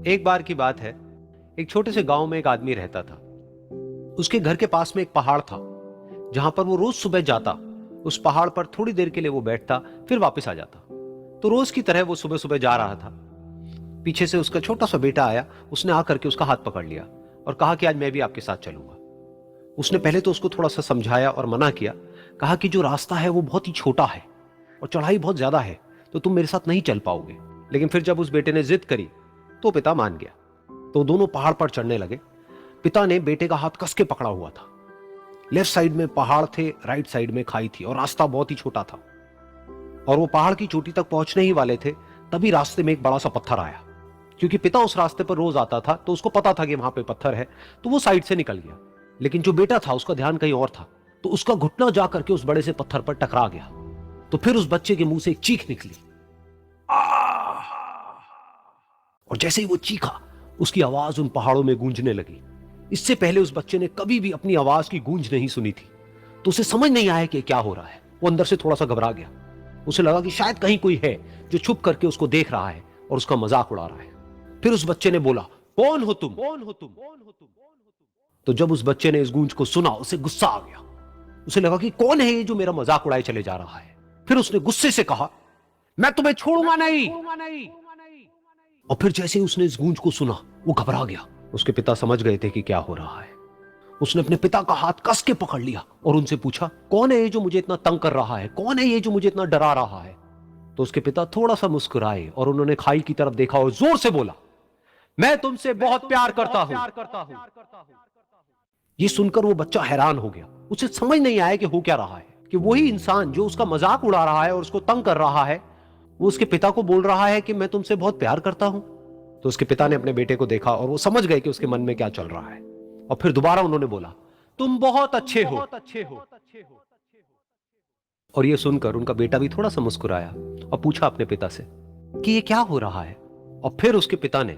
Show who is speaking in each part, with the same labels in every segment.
Speaker 1: एक बार की बात है, एक छोटे से गांव में एक आदमी रहता था। उसके घर के पास में एक पहाड़ था, जहां पर वो रोज सुबह जाता। उस पहाड़ पर थोड़ी देर के लिए वो बैठता, फिर वापस आ जाता। तो रोज की तरह वो सुबह सुबह जा रहा था। पीछे से उसका छोटा सा बेटा आया। उसने आकर के उसका हाथ पकड़ लिया और कहा कि आज मैं भी आपके साथ चलूंगा। उसने पहले तो उसको थोड़ा सा समझाया और मना किया। कहा कि जो रास्ता है वो बहुत ही छोटा है और चढ़ाई बहुत ज्यादा है, तो तुम मेरे साथ नहीं चल पाओगे। लेकिन फिर जब उस बेटे ने जिद करी तो पिता मान गया। तो दोनों पहाड़ पर चढ़ने लगे। पिता ने बेटे का हाथ कस के पकड़ा हुआ था। लेफ्ट साइड में पहाड़ थे, राइट साइड में खाई थी और रास्ता बहुत ही छोटा था। और वो पहाड़ की चोटी तक पहुंचने ही वाले थे, तभी रास्ते में एक बड़ा सा पत्थर आया। क्योंकि पिता उस रास्ते पर रोज आता था, तो उसको पता था कि वहां पे पत्थर है, तो वो साइड से निकल गया। लेकिन जो बेटा था उसका ध्यान कहीं और था, तो उसका घुटना जा करके उस बड़े से पत्थर पर टकरा गया। तो फिर उस बच्चे के मुंह से एक चीख निकली। और जैसे ही वो चीखा, उसकी आवाज उन पहाड़ों में गूंजने लगी। इससे पहले उस बच्चे ने कभी भी अपनी आवाज की गूंज नहीं सुनी थी। तो उसे समझ नहीं आया कि क्या हो रहा है। वो अंदर से थोड़ा सा घबरा गया। उसे लगा कि शायद कहीं कोई है जो छुप करके उसको देख रहा है और उसका मजाक उड़ा रहा है। फिर उस बच्चे ने बोला, कौन हो तुम? कौन हो तुम? तो जब उस बच्चे ने इस गूंज को सुना, उसे गुस्सा आ गया। उसे लगा कि कौन है ये जो मेरा मजाक उड़ाए चले जा रहा है। फिर उसने गुस्से से कहा, मैं तुम्हें छोड़ूंगा नहीं। और फिर जैसे ही उसने इस गूंज को सुना, वो घबरा गया। उसके पिता समझ गए थे कि क्या हो रहा है। उसने अपने पिता का हाथ कस के पकड़ लिया और उनसे पूछा, कौन है ये जो मुझे इतना तंग कर रहा है? कौन है ये जो मुझे इतना डरा रहा है? तो उसके पिता थोड़ा सा मुस्कुराए और उन्होंने खाई की तरफ देखा और जोर से बोला, मैं तुमसे बहुत प्यार करता हूं। ये सुनकर वो बच्चा हैरान हो गया। उसे समझ नहीं आया कि हो क्या रहा है, कि वही इंसान जो उसका मजाक उड़ा रहा है और उसको तंग कर रहा है, वो उसके पिता को बोल रहा है कि मैं तुमसे बहुत प्यार करता हूं। तो उसके पिता ने अपने बेटे को देखा और वो समझ गए कि उसके मन में क्या चल रहा है। और फिर दोबारा उन्होंने बोला, तुम बहुत अच्छे हो। और ये सुनकर उनका बेटा भी थोड़ा सा मुस्कुराया और पूछा अपने पिता से कि ये क्या हो रहा है। और फिर उसके पिता ने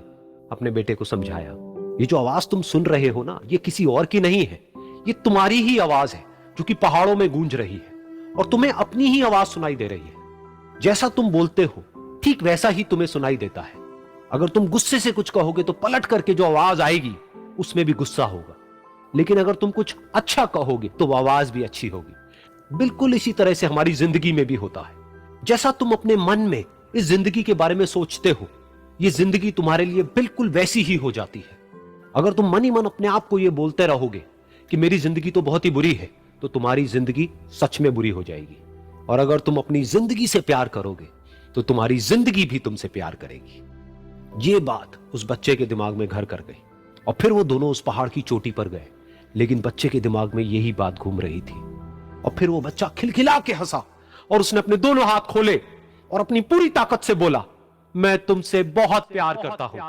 Speaker 1: अपने बेटे को समझाया, ये जो आवाज तुम सुन रहे हो ना, ये किसी और की नहीं है, ये तुम्हारी ही आवाज है जो कि पहाड़ों में गूंज रही है और तुम्हें अपनी ही आवाज सुनाई दे रही है। जैसा तुम बोलते हो ठीक वैसा ही तुम्हें सुनाई देता है। अगर तुम गुस्से से कुछ कहोगे तो पलट करके जो आवाज आएगी उसमें भी गुस्सा होगा, लेकिन अगर तुम कुछ अच्छा कहोगे तो वो आवाज भी अच्छी होगी। बिल्कुल इसी तरह से हमारी जिंदगी में भी होता है। जैसा तुम अपने मन में इस जिंदगी के बारे में सोचते हो, ये जिंदगी तुम्हारे लिए बिल्कुल वैसी ही हो जाती है। अगर तुम मन ही मन अपने आप को ये बोलते रहोगे कि मेरी जिंदगी तो बहुत ही बुरी है, तो तुम्हारी जिंदगी सच में बुरी हो जाएगी। और अगर तुम अपनी जिंदगी से प्यार करोगे तो तुम्हारी जिंदगी भी तुमसे प्यार करेगी। ये बात उस बच्चे के दिमाग में घर कर गई और फिर वो दोनों उस पहाड़ की चोटी पर गए। लेकिन बच्चे के दिमाग में यही बात घूम रही थी। और फिर वो बच्चा खिलखिला के हंसा और उसने अपने दोनों हाथ खोले और अपनी पूरी ताकत से बोला, मैं तुमसे बहुत प्यार करता हूं।